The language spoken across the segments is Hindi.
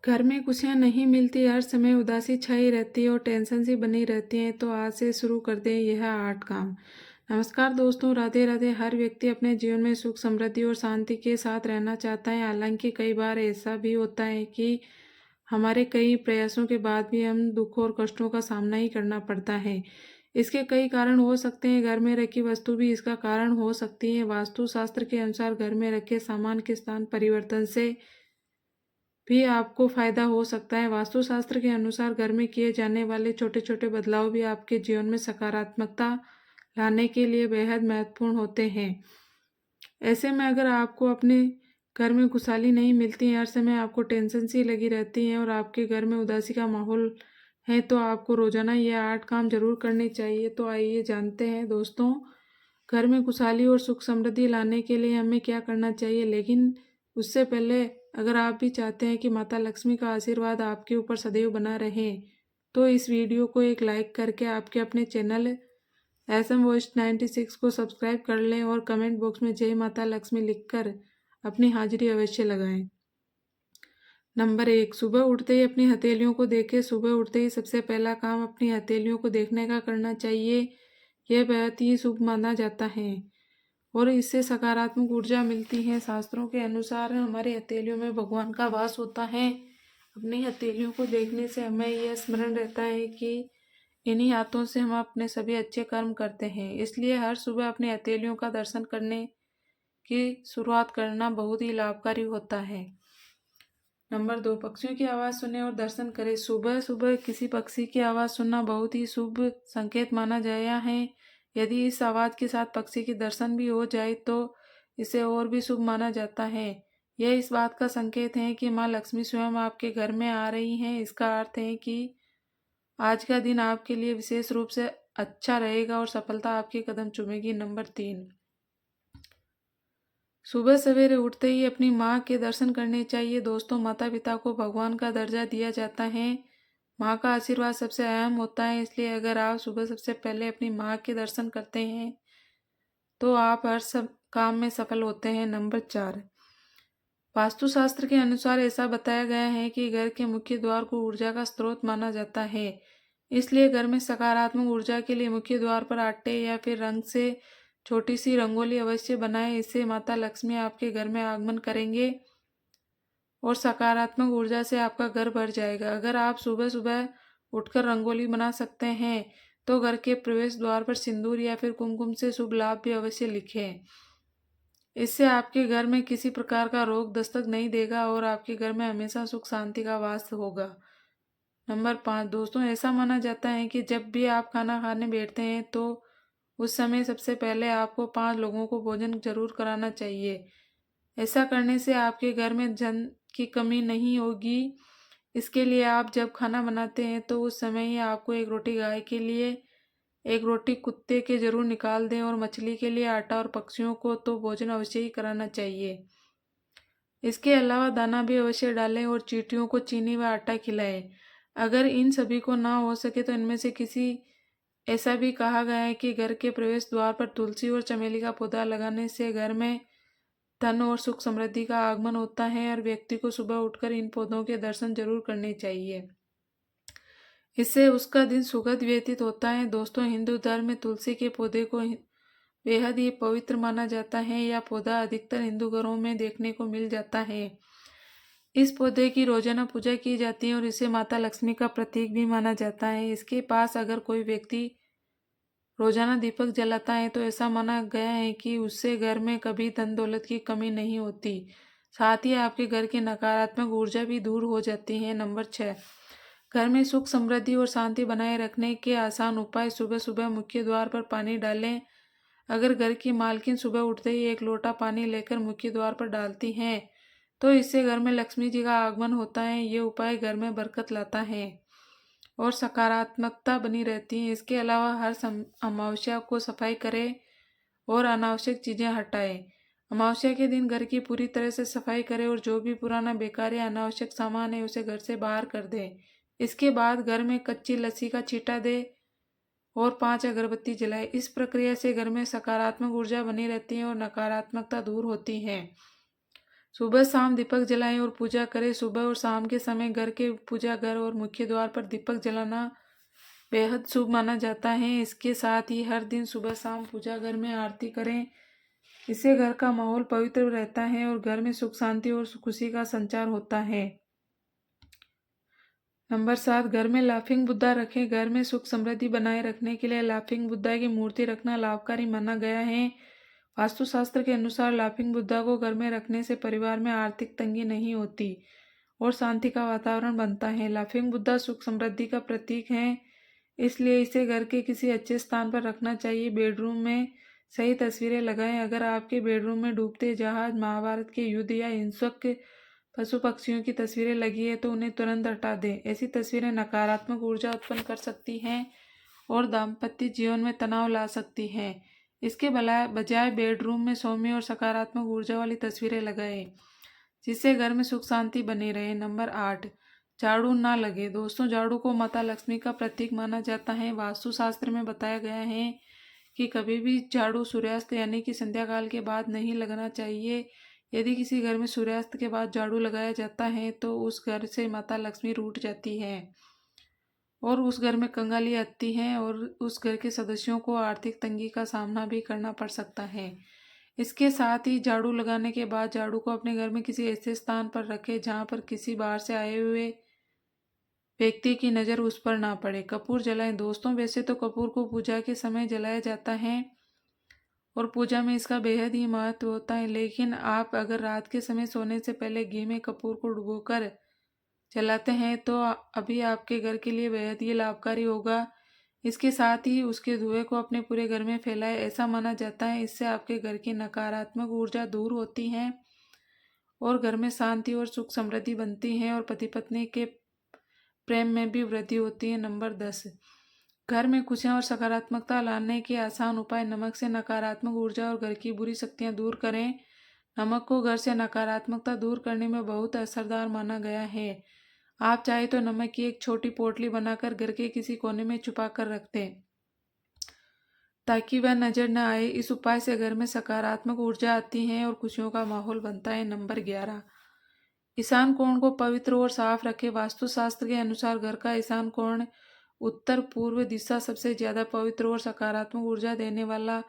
घर में खुशियाँ नहीं मिलती, हर समय उदासी छाई रहती है और टेंशन सी बनी रहती है। तो आज से शुरू कर दें यह 8 काम। नमस्कार दोस्तों, राधे राधे। हर व्यक्ति अपने जीवन में सुख, समृद्धि और शांति के साथ रहना चाहता है। हालांकि कई बार ऐसा भी होता है कि हमारे कई प्रयासों के बाद भी हम दुख और कष्टों का सामना ही करना पड़ता है। इसके कई कारण हो सकते हैं। घर में रखी वस्तु भी इसका कारण हो सकती है। वास्तु शास्त्र के अनुसार घर में रखे सामान के स्थान परिवर्तन से भी आपको फायदा हो सकता है। वास्तुशास्त्र के अनुसार घर में किए जाने वाले छोटे छोटे बदलाव भी आपके जीवन में सकारात्मकता लाने के लिए बेहद महत्वपूर्ण होते हैं। ऐसे में अगर आपको अपने घर में खुशहाली नहीं मिलती है, हर समय आपको टेंशन सी लगी रहती है और आपके घर में उदासी का माहौल है, तो आपको रोजाना ये 8 काम जरूर करने चाहिए। तो आइए जानते हैं दोस्तों, घर में खुशहाली और सुख समृद्धि लाने के लिए हमें क्या करना चाहिए। लेकिन उससे पहले, अगर आप भी चाहते हैं कि माता लक्ष्मी का आशीर्वाद आपके ऊपर सदैव बना रहे, तो इस वीडियो को एक लाइक करके आपके अपने चैनल SM वॉइस 96 को सब्सक्राइब कर लें और कमेंट बॉक्स में जय माता लक्ष्मी लिखकर अपनी हाजिरी अवश्य लगाएं। नंबर 1, सुबह उठते ही अपनी हथेलियों को देखें। सुबह उठते ही सबसे पहला काम अपनी हथेलियों को देखने का करना चाहिए। यह बहुत ही शुभ माना जाता है और इससे सकारात्मक ऊर्जा मिलती है। शास्त्रों के अनुसार हमारी हथेलियों में भगवान का वास होता है। अपनी हथेलियों को देखने से हमें यह स्मरण रहता है कि इन्हीं हाथों से हम अपने सभी अच्छे कर्म करते हैं। इसलिए हर सुबह अपनी हथेलियों का दर्शन करने की शुरुआत करना बहुत ही लाभकारी होता है। नंबर 2, पक्षियों की आवाज़ सुने और दर्शन करें। सुबह सुबह किसी पक्षी की आवाज़ सुनना बहुत ही शुभ संकेत माना गया है। यदि इस आवाज़ के साथ पक्षी के दर्शन भी हो जाए तो इसे और भी शुभ माना जाता है। यह इस बात का संकेत है कि माँ लक्ष्मी स्वयं आपके घर में आ रही हैं। इसका अर्थ है कि आज का दिन आपके लिए विशेष रूप से अच्छा रहेगा और सफलता आपके कदम चूमेगी। नंबर 3, सुबह सवेरे उठते ही अपनी माँ के दर्शन करने चाहिए। दोस्तों, माता पिता को भगवान का दर्जा दिया जाता है। माँ का आशीर्वाद सबसे अहम होता है। इसलिए अगर आप सुबह सबसे पहले अपनी माँ के दर्शन करते हैं तो आप हर सब काम में सफल होते हैं। नंबर 4, वास्तुशास्त्र के अनुसार ऐसा बताया गया है कि घर के मुख्य द्वार को ऊर्जा का स्रोत माना जाता है। इसलिए घर में सकारात्मक ऊर्जा के लिए मुख्य द्वार पर आटे या फिर रंग से छोटी सी रंगोली अवश्य बनाएं। इससे माता लक्ष्मी आपके घर में आगमन करेंगे और सकारात्मक ऊर्जा से आपका घर भर जाएगा। अगर आप सुबह सुबह उठकर रंगोली बना सकते हैं तो घर के प्रवेश द्वार पर सिंदूर या फिर कुमकुम से शुभ लाभ भी अवश्य लिखें। इससे आपके घर में किसी प्रकार का रोग दस्तक नहीं देगा और आपके घर में हमेशा सुख शांति का वास होगा। नंबर 5, दोस्तों, ऐसा माना जाता है कि जब भी आप खाना खाने बैठते हैं तो उस समय सबसे पहले आपको 5 लोगों को भोजन जरूर कराना चाहिए। ऐसा करने से आपके घर में धन की कमी नहीं होगी। इसके लिए आप जब खाना बनाते हैं तो उस समय ही आपको एक रोटी गाय के लिए, एक रोटी कुत्ते के जरूर निकाल दें और मछली के लिए आटा और पक्षियों को तो भोजन अवश्य ही कराना चाहिए। इसके अलावा दाना भी अवश्य डालें और चींटियों को चीनी व आटा खिलाएं। अगर इन सभी को ना हो सके तो इनमें से किसी, ऐसा भी कहा गया है कि घर के प्रवेश द्वार पर तुलसी और चमेली का पौधा लगाने से घर में धन और सुख समृद्धि का आगमन होता है और व्यक्ति को सुबह उठकर इन पौधों के दर्शन जरूर करने चाहिए। इससे उसका दिन सुखद व्यतीत होता है। दोस्तों, हिंदू धर्म में तुलसी के पौधे को बेहद ही पवित्र माना जाता है। यह पौधा अधिकतर हिंदू घरों में देखने को मिल जाता है। इस पौधे की रोजाना पूजा की जाती है और इसे माता लक्ष्मी का प्रतीक भी माना जाता है। इसके पास अगर कोई व्यक्ति रोजाना दीपक जलाता है तो ऐसा माना गया है कि उससे घर में कभी धन दौलत की कमी नहीं होती। साथ ही आपके घर की नकारात्मक ऊर्जा भी दूर हो जाती है। नंबर 6, घर में सुख समृद्धि और शांति बनाए रखने के आसान उपाय। सुबह सुबह मुख्य द्वार पर पानी डालें। अगर घर की मालकिन सुबह उठते ही एक लोटा पानी लेकर मुख्य द्वार पर डालती हैं तो इससे घर में लक्ष्मी जी का आगमन होता है। ये उपाय घर में बरकत लाता है और सकारात्मकता बनी रहती है। इसके अलावा हर अमावस्या को सफाई करें और अनावश्यक चीज़ें हटाएं। अमावस्या के दिन घर की पूरी तरह से सफाई करें और जो भी पुराना बेकार या अनावश्यक सामान है उसे घर से बाहर कर दें। इसके बाद घर में कच्ची लस्सी का छींटा दें और 5 अगरबत्ती जलाएं। इस प्रक्रिया से घर में सकारात्मक ऊर्जा बनी रहती है और नकारात्मकता दूर होती है। सुबह शाम दीपक जलाएं और पूजा करें। सुबह और शाम के समय घर के पूजा घर और मुख्य द्वार पर दीपक जलाना बेहद शुभ माना जाता है। इसके साथ ही हर दिन सुबह शाम पूजा घर में आरती करें। इससे घर का माहौल पवित्र रहता है और घर में सुख शांति और खुशी का संचार होता है। नंबर 7, घर में लाफिंग बुद्धा रखें। घर में सुख समृद्धि बनाए रखने के लिए लाफिंग बुद्धा की मूर्ति रखना लाभकारी माना गया है। वास्तुशास्त्र के अनुसार लाफिंग बुद्धा को घर में रखने से परिवार में आर्थिक तंगी नहीं होती और शांति का वातावरण बनता है। लाफिंग बुद्धा सुख समृद्धि का प्रतीक है, इसलिए इसे घर के किसी अच्छे स्थान पर रखना चाहिए। बेडरूम में सही तस्वीरें लगाएं। अगर आपके बेडरूम में डूबते जहाज, महाभारत के युद्ध या हिंसक पशु पक्षियों की तस्वीरें लगी है तो उन्हें तुरंत हटा दें। ऐसी तस्वीरें नकारात्मक ऊर्जा उत्पन्न कर सकती हैं और दाम्पत्य जीवन में तनाव ला सकती हैं। इसके बजाय बेडरूम में सौम्य और सकारात्मक ऊर्जा वाली तस्वीरें लगाएं, जिससे घर में सुख शांति बनी रहे। नंबर 8, झाड़ू ना लगे। दोस्तों, झाड़ू को माता लक्ष्मी का प्रतीक माना जाता है। वास्तुशास्त्र में बताया गया है कि कभी भी झाड़ू सूर्यास्त यानी कि संध्या काल के बाद नहीं लगना चाहिए। यदि किसी घर में सूर्यास्त के बाद झाड़ू लगाया जाता है तो उस घर से माता लक्ष्मी रूठ जाती है और उस घर में कंगाली आती है और उस घर के सदस्यों को आर्थिक तंगी का सामना भी करना पड़ सकता है। इसके साथ ही झाड़ू लगाने के बाद झाड़ू को अपने घर में किसी ऐसे स्थान पर रखें जहां पर किसी बाहर से आए हुए व्यक्ति की नज़र उस पर ना पड़े। कपूर जलाएं। दोस्तों, वैसे तो कपूर को पूजा के समय जलाया जाता है और पूजा में इसका बेहद ही महत्व होता है, लेकिन आप अगर रात के समय सोने से पहले घी में कपूर को डुबोकर जलाते हैं तो अभी आपके घर के लिए बेहद ही लाभकारी होगा। इसके साथ ही उसके धुएं को अपने पूरे घर में फैलाएं। ऐसा माना जाता है इससे आपके घर की नकारात्मक ऊर्जा दूर होती है और घर में शांति और सुख समृद्धि बनती है और पति पत्नी के प्रेम में भी वृद्धि होती है। नंबर 10, घर में खुशियां और सकारात्मकता लाने के आसान उपाय। नमक से नकारात्मक ऊर्जा और घर की बुरी शक्तियां दूर करें। नमक को घर से नकारात्मकता दूर करने में बहुत असरदार माना गया है। आप चाहे तो नमक की एक छोटी पोटली बनाकर घर के किसी कोने में छुपा कर रख दें ताकि वह नजर न आए। इस उपाय से घर में सकारात्मक ऊर्जा आती है और खुशियों का माहौल बनता है। नंबर 11, ईशान कोण को पवित्र और साफ रखें। वास्तुशास्त्र के अनुसार घर का ईशान कोण उत्तर पूर्व दिशा सबसे ज्यादा पवित्र और सकारात्मक ऊर्जा देने वाला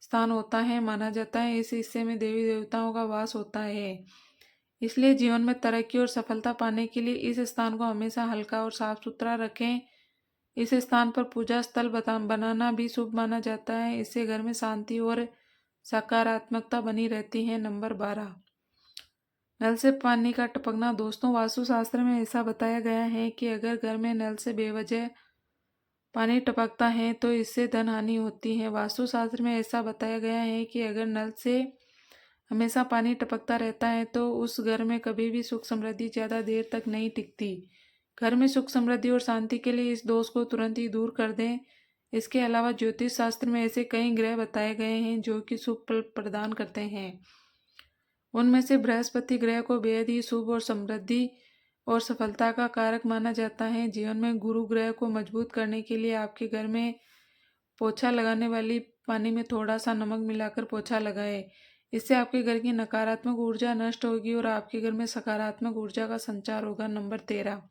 स्थान होता है माना जाता है। इस हिस्से में देवी देवताओं का वास होता है, इसलिए जीवन में तरक्की और सफलता पाने के लिए इस स्थान को हमेशा हल्का और साफ सुथरा रखें। इस स्थान पर पूजा स्थल बनाना भी शुभ माना जाता है। इससे घर में शांति और सकारात्मकता बनी रहती है। नंबर 12, नल से पानी का टपकना। दोस्तों, वास्तुशास्त्र में ऐसा बताया गया है कि अगर घर में नल से बेवजह पानी टपकता है तो इससे धन हानि होती है। वास्तुशास्त्र में ऐसा बताया गया है कि अगर नल से हमेशा पानी टपकता रहता है तो उस घर में कभी भी सुख समृद्धि ज़्यादा देर तक नहीं टिकती। घर में सुख समृद्धि और शांति के लिए इस दोष को तुरंत ही दूर कर दें। इसके अलावा ज्योतिष शास्त्र में ऐसे कई ग्रह बताए गए हैं जो कि शुभ फल प्रदान करते हैं। उनमें से बृहस्पति ग्रह को बेहद ही शुभ और समृद्धि और सफलता का कारक माना जाता है। जीवन में गुरु ग्रह को मजबूत करने के लिए आपके घर में पोछा लगाने वाली पानी में थोड़ा सा नमक मिलाकर पोछा लगाएं। इससे आपके घर की नकारात्मक ऊर्जा नष्ट होगी और आपके घर में सकारात्मक ऊर्जा का संचार होगा। नंबर 13,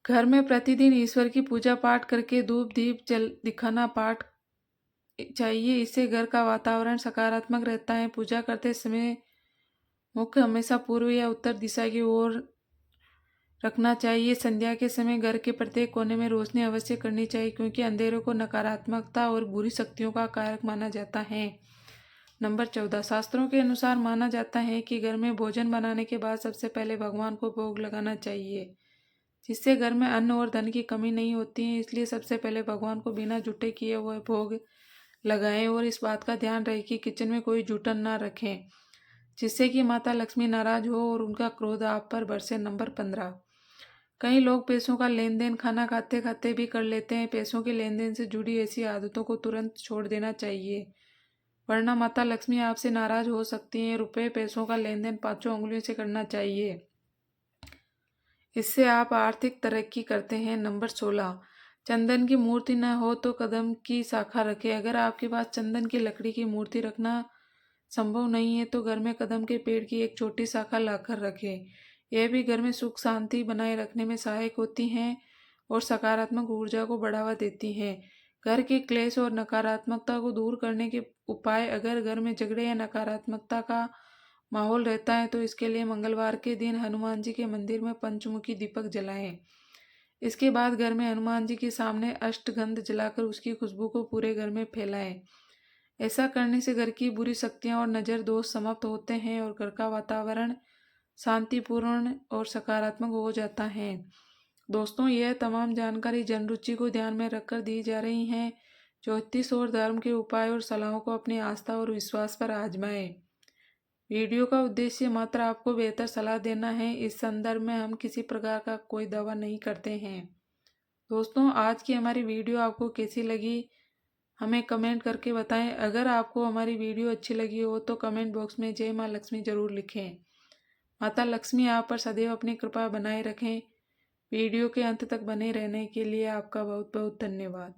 घर में प्रतिदिन ईश्वर की पूजा पाठ करके धूप दीप जल दिखाना पाठ चाहिए। इससे घर का वातावरण सकारात्मक रहता है। पूजा करते समय मुख हमेशा पूर्व या उत्तर दिशा की ओर रखना चाहिए। संध्या के समय घर के प्रत्येक कोने में रोशनी अवश्य करनी चाहिए, क्योंकि अंधेरों को नकारात्मकता और बुरी शक्तियों का कारक माना जाता है। नंबर 14, शास्त्रों के अनुसार माना जाता है कि घर में भोजन बनाने के बाद सबसे पहले भगवान को भोग लगाना चाहिए, जिससे घर में अन्न और धन की कमी नहीं होती है। इसलिए सबसे पहले भगवान को बिना जुटे किए हुए भोग लगाएं और इस बात का ध्यान रहे कि किचन में कोई जूठन ना रखें, जिससे कि माता लक्ष्मी नाराज हो और उनका क्रोध आप पर बरसे। नंबर 15, कई लोग पैसों का लेन देन खाना खाते खाते भी कर लेते हैं। पैसों के लेन देन से जुड़ी ऐसी आदतों को तुरंत छोड़ देना चाहिए, वरना माता लक्ष्मी आपसे नाराज हो सकती हैं। रुपए पैसों का लेन देन 5 उंगलियों से करना चाहिए, इससे आप आर्थिक तरक्की करते हैं। नंबर 16, चंदन की मूर्ति न हो तो कदम की शाखा रखें। अगर आपके पास चंदन की लकड़ी की मूर्ति रखना संभव नहीं है तो घर में कदम के पेड़ की एक छोटी शाखा लाकर रखें। यह भी घर में सुख शांति बनाए रखने में सहायक होती हैं और सकारात्मक ऊर्जा को बढ़ावा देती हैं। घर के क्लेश और नकारात्मकता को दूर करने के उपाय। अगर घर में झगड़े या नकारात्मकता का माहौल रहता है तो इसके लिए मंगलवार के दिन हनुमान जी के मंदिर में पंचमुखी दीपक जलाएं। इसके बाद घर में हनुमान जी के सामने अष्टगंध जलाकर उसकी खुशबू को पूरे घर में फैलाएं। ऐसा करने से घर की बुरी शक्तियां और नज़र दोष समाप्त होते हैं और घर का वातावरण शांतिपूर्ण और सकारात्मक हो जाता है। दोस्तों, यह तमाम जानकारी जन रुचि को ध्यान में रखकर दी जा रही हैं। ज्योतिष और धर्म के उपाय और सलाहों को अपनी आस्था और विश्वास पर आजमाएं। वीडियो का उद्देश्य मात्र आपको बेहतर सलाह देना है। इस संदर्भ में हम किसी प्रकार का कोई दावा नहीं करते हैं। दोस्तों, आज की हमारी वीडियो आपको कैसी लगी हमें कमेंट करके बताएं। अगर आपको हमारी वीडियो अच्छी लगी हो तो कमेंट बॉक्स में जय माँ लक्ष्मी जरूर लिखें। माता लक्ष्मी आप पर सदैव अपनी कृपा बनाए रखें। वीडियो के अंत तक बने रहने के लिए आपका बहुत बहुत धन्यवाद।